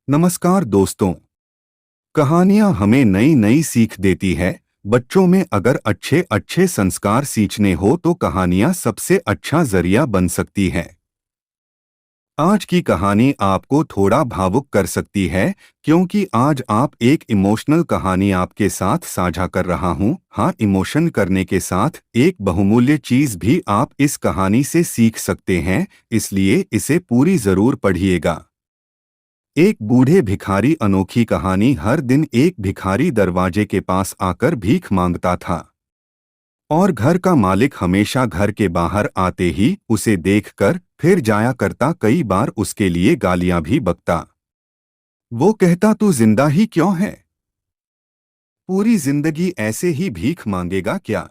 नमस्कार दोस्तों। कहानियां हमें नई नई सीख देती है। बच्चों में अगर अच्छे अच्छे संस्कार सींचने हो तो कहानियां सबसे अच्छा जरिया बन सकती है। आज की कहानी आपको थोड़ा भावुक कर सकती है, क्योंकि आज आप एक इमोशनल कहानी आपके साथ साझा कर रहा हूं। हाँ, इमोशन करने के साथ एक बहुमूल्य चीज भी आप इस कहानी से सीख सकते हैं, इसलिए इसे पूरी जरूर पढ़िएगा। एक बूढ़े भिखारी। अनोखी कहानी। हर दिन एक भिखारी दरवाजे के पास आकर भीख मांगता था, और घर का मालिक हमेशा घर के बाहर आते ही उसे देखकर फिर जाया करता। कई बार उसके लिए गालियां भी बकता। वो कहता, तू जिंदा ही क्यों है? पूरी जिंदगी ऐसे ही भीख मांगेगा क्या?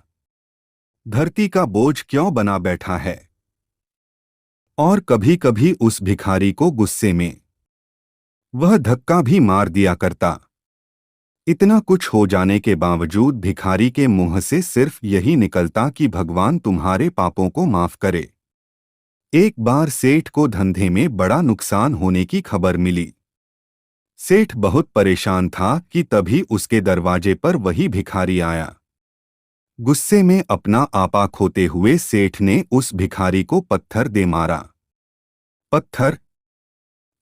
धरती का बोझ क्यों बना बैठा है? और कभी कभी उस भिखारी को गुस्से में वह धक्का भी मार दिया करता। इतना कुछ हो जाने के बावजूद भिखारी के मुंह से सिर्फ यही निकलता कि भगवान तुम्हारे पापों को माफ करे। एक बार सेठ को धंधे में बड़ा नुकसान होने की खबर मिली। सेठ बहुत परेशान था कि तभी उसके दरवाजे पर वही भिखारी आया। गुस्से में अपना आपा खोते हुए सेठ ने उस भिखारी को पत्थर दे मारा। पत्थर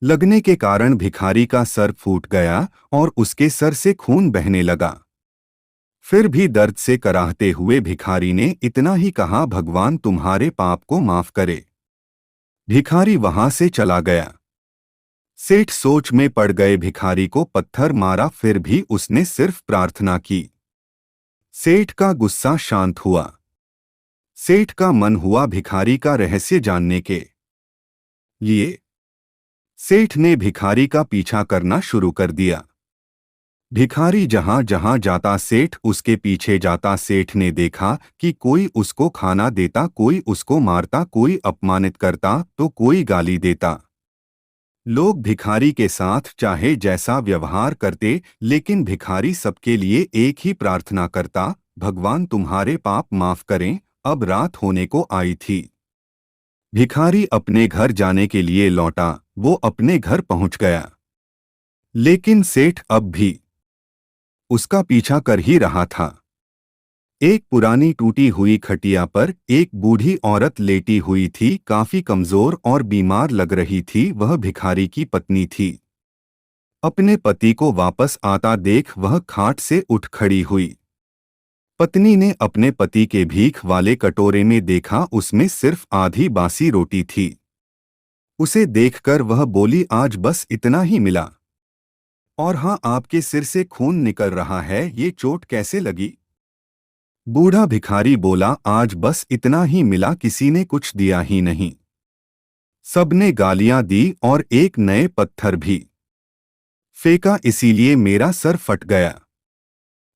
लगने के कारण भिखारी का सर फूट गया और उसके सर से खून बहने लगा। फिर भी दर्द से कराहते हुए भिखारी ने इतना ही कहा, भगवान तुम्हारे पाप को माफ करे। भिखारी वहां से चला गया। सेठ सोच में पड़ गए। भिखारी को पत्थर मारा, फिर भी उसने सिर्फ प्रार्थना की। सेठ का गुस्सा शांत हुआ। सेठ का मन हुआ भिखारी का रहस्य जानने के लिए। सेठ ने भिखारी का पीछा करना शुरू कर दिया। भिखारी जहां जहां जाता सेठ उसके पीछे जाता। सेठ ने देखा कि कोई उसको खाना देता, कोई उसको मारता, कोई अपमानित करता तो कोई गाली देता। लोग भिखारी के साथ चाहे जैसा व्यवहार करते, लेकिन भिखारी सबके लिए एक ही प्रार्थना करता, भगवान तुम्हारे पाप माफ करें। अब रात होने को आई थी। भिखारी अपने घर जाने के लिए लौटा। वो अपने घर पहुंच गया, लेकिन सेठ अब भी उसका पीछा कर ही रहा था। एक पुरानी टूटी हुई खटिया पर एक बूढ़ी औरत लेटी हुई थी। काफी कमजोर और बीमार लग रही थी। वह भिखारी की पत्नी थी। अपने पति को वापस आता देख वह खाट से उठ खड़ी हुई। पत्नी ने अपने पति के भीख वाले कटोरे में देखा, उसमें सिर्फ आधी बासी रोटी थी। उसे देखकर वह बोली, आज बस इतना ही मिला। और हाँ, आपके सिर से खून निकल रहा है, ये चोट कैसे लगी? बूढ़ा भिखारी बोला, आज बस इतना ही मिला, किसी ने कुछ दिया ही नहीं। सबने गालियां दी और एक नए पत्थर भी फेंका, इसीलिए मेरा सर फट गया।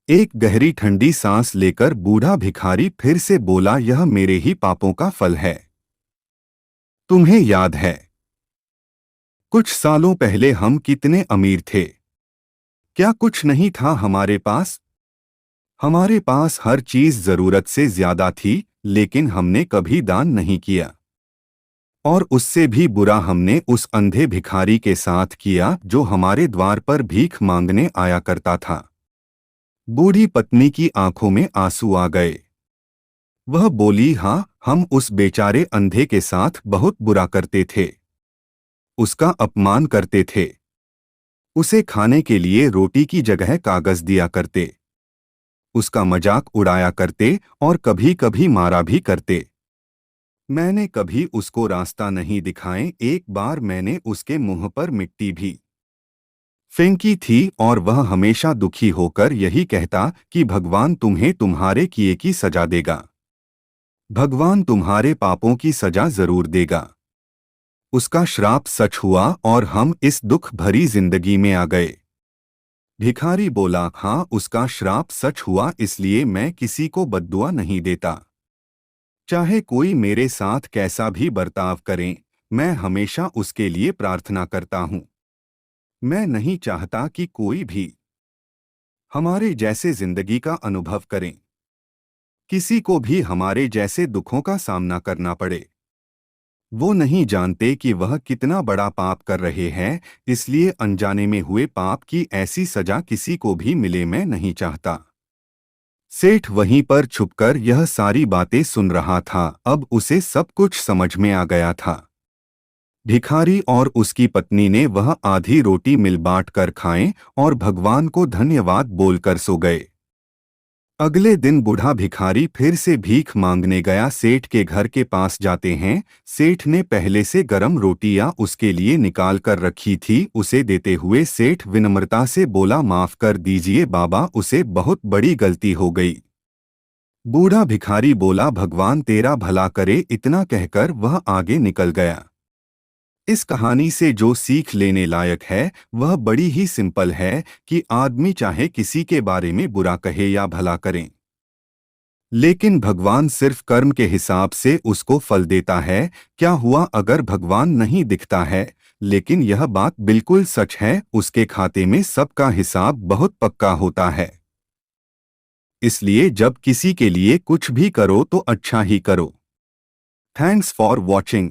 एक गहरी ठंडी सांस लेकर बूढ़ा भिखारी फिर से बोला, यह मेरे ही पापों का फल है। तुम्हें याद है कुछ सालों पहले हम कितने अमीर थे? क्या कुछ नहीं था हमारे पास? हमारे पास हर चीज जरूरत से ज्यादा थी, लेकिन हमने कभी दान नहीं किया। और उससे भी बुरा हमने उस अंधे भिखारी के साथ किया जो हमारे द्वार पर भीख मांगने आया करता था। बूढ़ी पत्नी की आंखों में आंसू आ गए। वह बोली, हाँ, हम उस बेचारे अंधे के साथ बहुत बुरा करते थे। उसका अपमान करते थे। उसे खाने के लिए रोटी की जगह कागज दिया करते। उसका मजाक उड़ाया करते और कभी कभी मारा भी करते। मैंने कभी उसको रास्ता नहीं दिखाए। एक बार मैंने उसके मुंह पर मिट्टी भी फेंकी थी और वह हमेशा दुखी होकर यही कहता कि भगवान तुम्हें तुम्हारे किए की सजा देगा। भगवान तुम्हारे पापों की सजा जरूर देगा। उसका श्राप सच हुआ और हम इस दुख भरी जिंदगी में आ गए। भिखारी बोला, हाँ, उसका श्राप सच हुआ, इसलिए मैं किसी को बद्दुआ नहीं देता। चाहे कोई मेरे साथ कैसा भी बर्ताव करे, मैं हमेशा उसके लिए प्रार्थना करता हूँ। मैं नहीं चाहता कि कोई भी हमारे जैसे जिंदगी का अनुभव करें, किसी को भी हमारे जैसे दुखों का सामना करना पड़े। वो नहीं जानते कि वह कितना बड़ा पाप कर रहे हैं, इसलिए अनजाने में हुए पाप की ऐसी सजा किसी को भी मिले मैं नहीं चाहता। सेठ वहीं पर छुपकर यह सारी बातें सुन रहा था। अब उसे सब कुछ समझ में आ गया था। भिखारी और उसकी पत्नी ने वह आधी रोटी मिल बांट कर खाएं और भगवान को धन्यवाद बोलकर सो गए। अगले दिन बूढ़ा भिखारी फिर से भीख मांगने गया। सेठ के घर के पास जाते हैं। सेठ ने पहले से गरम रोटियां उसके लिए निकाल कर रखी थी। उसे देते हुए सेठ विनम्रता से बोला, माफ कर दीजिए बाबा, उसे बहुत बड़ी गलती हो गई। बूढ़ा भिखारी बोला, भगवान तेरा भला करे। इतना कहकर वह आगे निकल गया। इस कहानी से जो सीख लेने लायक है वह बड़ी ही सिंपल है कि आदमी चाहे किसी के बारे में बुरा कहे या भला करें, लेकिन भगवान सिर्फ कर्म के हिसाब से उसको फल देता है। क्या हुआ अगर भगवान नहीं दिखता है? लेकिन यह बात बिल्कुल सच है, उसके खाते में सबका हिसाब बहुत पक्का होता है। इसलिए जब किसी के लिए कुछ भी करो तो अच्छा ही करो। Thanks for watching.